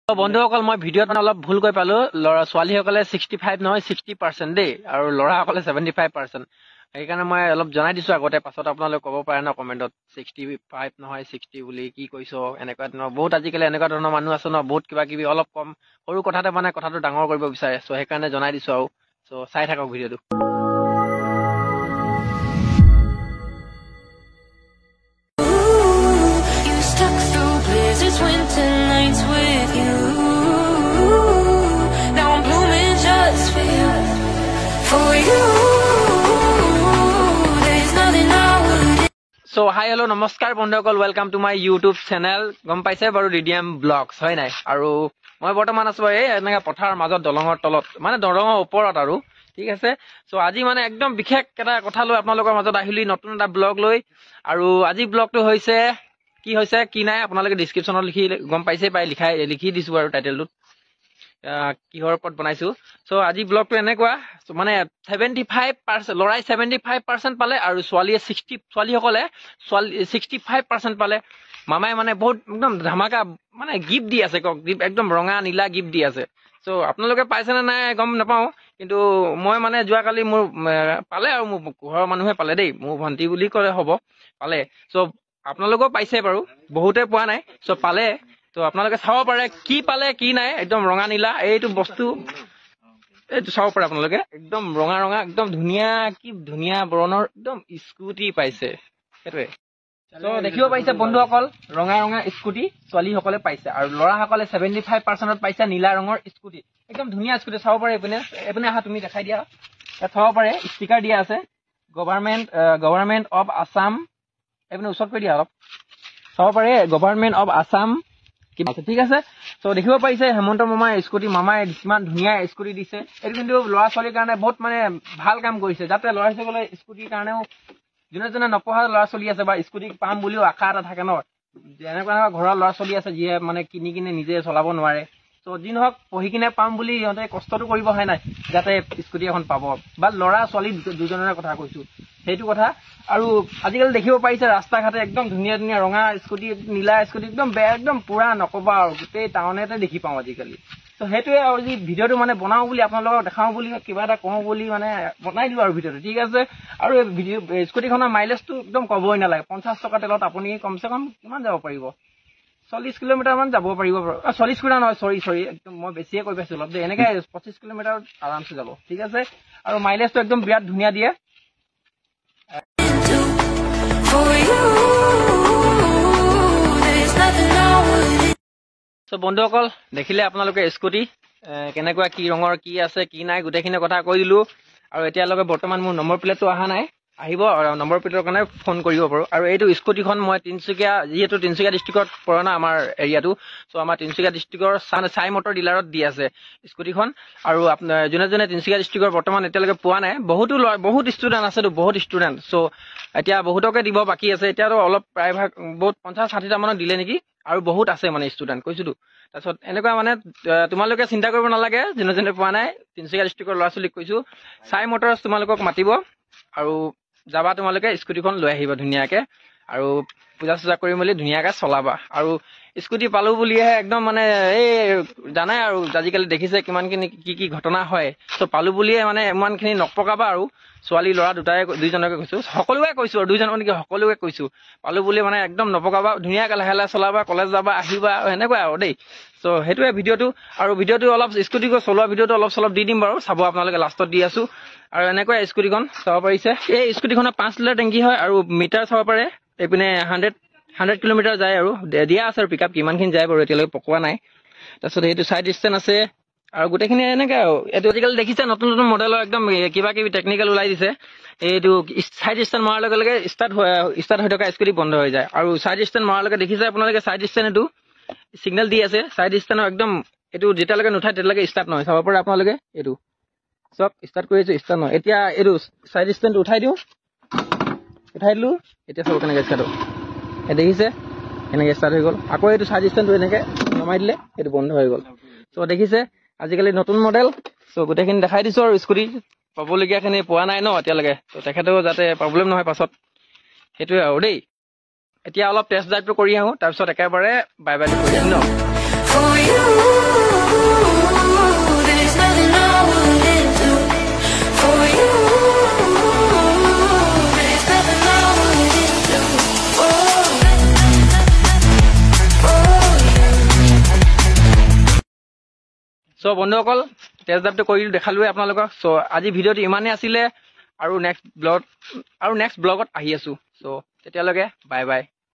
বন্ধুসকল মই ভিডিঅ'ত অলপ ভুল কৈ পালো লৰা ছোৱালীসকলে 65 নহয় 60% দেই আৰু লৰাসকলে 75%। সেইকাৰণে মই অলপ জনাই দিছো আগতে, পাছত আপোনালোকে ক'ব পাৰে ন কমেণ্টত 65 নহয় 60 বুলি কি কৈছো। এনেকুৱা ধৰণৰ বহুত আজিকালি এনেকুৱা ধৰণৰ মানুহ আছে ন, বহুত কিবা কিবি অলপ কম সৰু কথাতে মানে কথাটো ডাঙৰ কৰিব বিচাৰে। চ' সেইকাৰণে জনাই দিছো আৰু চ' চাই থাকক ভিডিঅ'টো। So hi hello নমস্কাৰ বন্ধুসকল, welcome to my YouTube channel. গম পাইছে বাৰু ৰিডিয়াম ব্লগছ হয় নাই। আৰু মই বৰ্তমান আছো এই এনেকা পথাৰৰ মাজত দলঙৰ তলত, মানে দলঙৰ ওপৰত আৰু ঠিক আছে। চ' আজি মানে একদম বিশেষ এটা কথা লৈ আপোনালোকৰ মাজত আহিলি, নতুন এটা ব্লগ লৈ। আৰু আজি ব্লগটো হৈছে কি নাই আপোনালোকে ডিছক্ৰিপশ্যনত লিখি গম পাইছে পাই, লিখি দিছো আৰু টাইটেলটোত কিহৰ ওপৰত বনাইছো। চ' আজি ব্লগটো এনেকুৱা মানে 75% লৰাই 75% পালে আৰু ছোৱালীসকলে 65% পালে। মামাই মানে বহুত একদম ধামাকা মানে গিফ্ট দি আছে, গিফ্ট একদম ৰঙা নীলা গিফ্ট দি আছে। চ' আপোনালোকে পাইছেনে নাই গম নাপাওঁ, কিন্তু মই মানে যোৱাকালি মোৰ পালে আৰু মোৰ ঘৰৰ মানুহে পালে দেই, মোৰ ভণ্টি বুলি ক'লে হ'ব, পালে। চ' আপোনালোকেও পাইছে বাৰু, বহুতে পোৱা নাই। চ' পালে, ত' আপোনালোকে চাব পাৰে কি পালে কি নাই। একদম ৰঙা নীলা এইটো বস্তু, এইটো চাব পাৰে আপোনালোকে, একদম ৰঙা একদম ধুনীয়া, কি ধুনীয়া বৰণৰ একদম স্কুটি পাইছে। সেইটোৱে চ' দেখিব পাইছে বন্ধুসকল, ৰঙা স্কুটি ছোৱালীসকলে পাইছে আৰু ল'ৰাসকলে 75%ত পাইছে নীলা ৰঙৰ স্কুটি। একদম ধুনীয়া স্কুটি চাব পাৰে। এইপিনে আহা, তুমি দেখাই দিয়া। ইয়াত চাব পাৰে ষ্টিকাৰ দিয়া আছে, গভৰ্ণমেণ্ট অফ আছাম। এইপিনে ওচৰত কৰি দিয়া অলপ, চাব পাৰে গভৰ্ণমেণ্ট অফ আছাম ঠিক আছে। চ' দেখিব পাৰিছে হেমন্ত মামাৰ স্কুটি, মামাই কিমান ধুনীয়া স্কুটি দিছে। এইটো কিন্তু ল'ৰা ছোৱালীৰ কাৰণে বহুত মানে ভাল কাম কৰিছে, যাতে ল'ৰা ছোৱালীসকলে স্কুটিৰ কাৰণেও যোনে নপঢ়া ল'ৰা ছোৱালী আছে বা স্কুটি পাম বুলিও আশা এটা থাকে ন। এনেকুৱা ঘৰৰ ল'ৰা ছোৱালী আছে যিয়ে মানে কিনি নিজে চলাব নোৱাৰে। চ' যি নহওক পঢ়ি কিনে পাম বুলি সিহঁতে কষ্টটো কৰিব হয় নাই, যাতে স্কুটি এখন পাব। বা ল'ৰা ছোৱালী দুজনৰে কথা কৈছো, সেইটো কথা। আৰু আজিকালি দেখিব পাৰিছে ৰাস্তা ঘাটে একদম ধুনীয়া ৰঙা স্কুটি, নীলা স্কুটি, একদম পুৰা নকবা আৰু, গোটেই টাউনতে দেখি পাওঁ আজিকালি। ত' সেইটোৱে আৰু যি ভিডিঅ'টো মানে বনাও বুলি আপোনালোকক দেখাও বুলি, কিবা এটা কওঁ বুলি মানে বনাই দিওঁ আৰু ভিডিঅ'টো, ঠিক আছে। আৰু এই স্কুটিখনৰ মাইলেজটো একদম ক'বই নালাগে। 50 টকা তেলত আপুনি কমচে কম কিমান যাব পাৰিব, 40 কিলোমিটাৰ মান যাব পাৰিব। 40 কিলোমিটাৰ নহয়, চৰি একদম মই বেছিয়ে কৈ পাইছো অলপ দেই। এনেকে 25 কিলোমিটাৰ আৰামছে যাব, ঠিক আছে। আৰু মাইলেজটো একদম বিৰাট ধুনীয়া দিয়ে। চ' বন্ধুসকল দেখিলে আপোনালোকে স্কুটি কেনেকুৱা, কি ৰঙৰ, কি আছে কি নাই, গোটেইখিনি কথা কৈ দিলো। আৰু এতিয়ালৈকে বৰ্তমান মোৰ নম্বৰ প্লেটটো অহা নাই, আহিব আৰু নম্বৰ প্লেটৰ কাৰণে ফোন কৰিব পাৰো। আৰু এইটো স্কুটিখন মই তিনচুকীয়া, যিহেতু তিনচুকীয়া ডিষ্ট্ৰিক্টত পৰে না আমাৰ এৰিয়াটো, চ' আমাৰ তিনচুকীয়া ডিষ্ট্ৰিক্টৰ চাই মটৰ ডিলাৰত দি আছে স্কুটিখন। আৰু আপোনাৰ যোনে তিনচুকীয়া ডিষ্ট্ৰিক্টৰ বৰ্তমান এতিয়ালৈকে পোৱা নাই, বহুত ষ্টুডেণ্ট আছেতো, বহুত ষ্টুডেণ্ট। চ' এতিয়া বহুতকে দিব বাকী আছে, এতিয়াতো অলপ প্ৰায়ভাগ বহুত 50-60টা মানত দিলে নেকি, আৰু বহুত আছে মানে ষ্টুডেণ্ট কৈছোতো। তাৰপিছত এনেকুৱা মানে তোমালোকে চিন্তা কৰিব নালাগে, যোনে পোৱা নাই। তিনচুকীয়া ডিষ্ট্ৰিক্টৰ ল'ৰা ছোৱালীক কৈছো, চাই মটৰ্ছ তোমালোকক মাতিব আৰু যাবা, তোমালোকে স্কুটিখন লৈ আহিবা ধুনীয়াকে, আৰু পূজা চূজা কৰি মেলি ধুনীয়াকে চলাবা। আৰু স্কুটি পালো বুলিহে একদম মানে এই জানাই আৰু আজিকালি দেখিছে কিমানখিনি কি ঘটনা হয়। চ' পালো বুলিয়ে মানে ইমানখিনি নপকাবা আৰু। ছোৱালী ল'ৰা দুইজনকে কৈছো, সকলোকে কৈছো আৰু দুইজন মানে কি সকলোকে কৈছো, পালো বুলি মানে একদম নপকাবা, ধুনীয়াকে লাহে চলাবা, কলেজ যাবা, আহিবা, সেনেকুৱাই আৰু দেই। চ' সেইটোৱে ভিডিঅ'টো। আৰু ভিডিঅ'টো অলপ স্কুটি চলোৱা ভিডিঅ'টো অলপ চলপ দি দিম বাৰু, চাব আপোনালোকে, লাষ্টত দি আছো। আৰু এনেকুৱা স্কুটিখন চাব পাৰিছে, এই স্কুটিখনৰ 5 লিটাৰ টেংকি হয়। আৰু মিটাৰ চাব পাৰে, এইপিনে 100 কিলোমিটাৰ যায় আৰু দিয়া আছে আৰু পিকআপ কিমানখিনি যায় বাৰু এতিয়ালৈকে পকোৱা নাই। তাৰপিছত সেইটো চাইড ষ্টেণ্ড আছে আৰু গোটেইখিনি এনেকে আৰু। এইটো আজিকালি দেখিছে নতুন মডেলৰ একদম কিবা কিবি টেকনিকেল ওলাই দিছে। এইটো চাইড ষ্টেণ্ড মৰাৰ লগে লগে ষ্টাৰ্ট হৈ থকা স্কুটি বন্ধ হৈ যায়। আৰু চাইড ষ্টেণ্ড মৰাৰ লগে দেখিছে আপোনালোকে, চাইড ষ্টেণ্ড এইটো চিগনেল দি আছে, চাইড ষ্টেণ্ডৰ একদম এইটো যেতিয়ালৈকে নুঠায় তেতিয়ালৈকে ষ্টাৰ্ট নহয়। চাব পাৰে আপোনালোকে, এইটো চব ষ্টাৰ্ট কৰি আছো, ষ্টাৰ্ট নহয়। এতিয়া এইটো চাইড ষ্টেণ্ডটো উঠাই দিলো, এতিয়া চাব কেনেকে ষ্টাৰ্ট হ'ব। দেখিছে এনেকে ষ্টাৰ্ট হৈ গ'ল। আকৌ এইটো চাইড ষ্টেণ্ডটো এনেকে নমাই দিলে এইটো বন্ধ হৈ গ'ল। চ' দেখিছে আজিকালি নতুন মডেল। চ' গোটেইখিনি দেখাই দিছো আৰু স্কুটি পাবলগীয়াখিনি পোৱা নাই ন এতিয়ালৈকে, ত' তেখেতেও যাতে প্ৰব্লেম নহয় পাছত, সেইটোৱে আৰু দেই। এতিয়া অলপ টেষ্ট ড্ৰাইভটো কৰি আহো, তাৰপিছত একেবাৰে বাই বাই কৰি আহিম ন। চ' বন্ধুসকল টেষ্ট ড্ৰাইভটো কৰিলোঁ দেখালোৱে আপোনালোকক। চ' আজি ভিডিঅ'টো ইমানেই আছিলে আৰু নেক্সট ব্লগত আহি আছোঁ। চ' তেতিয়ালৈকে বাই বাই।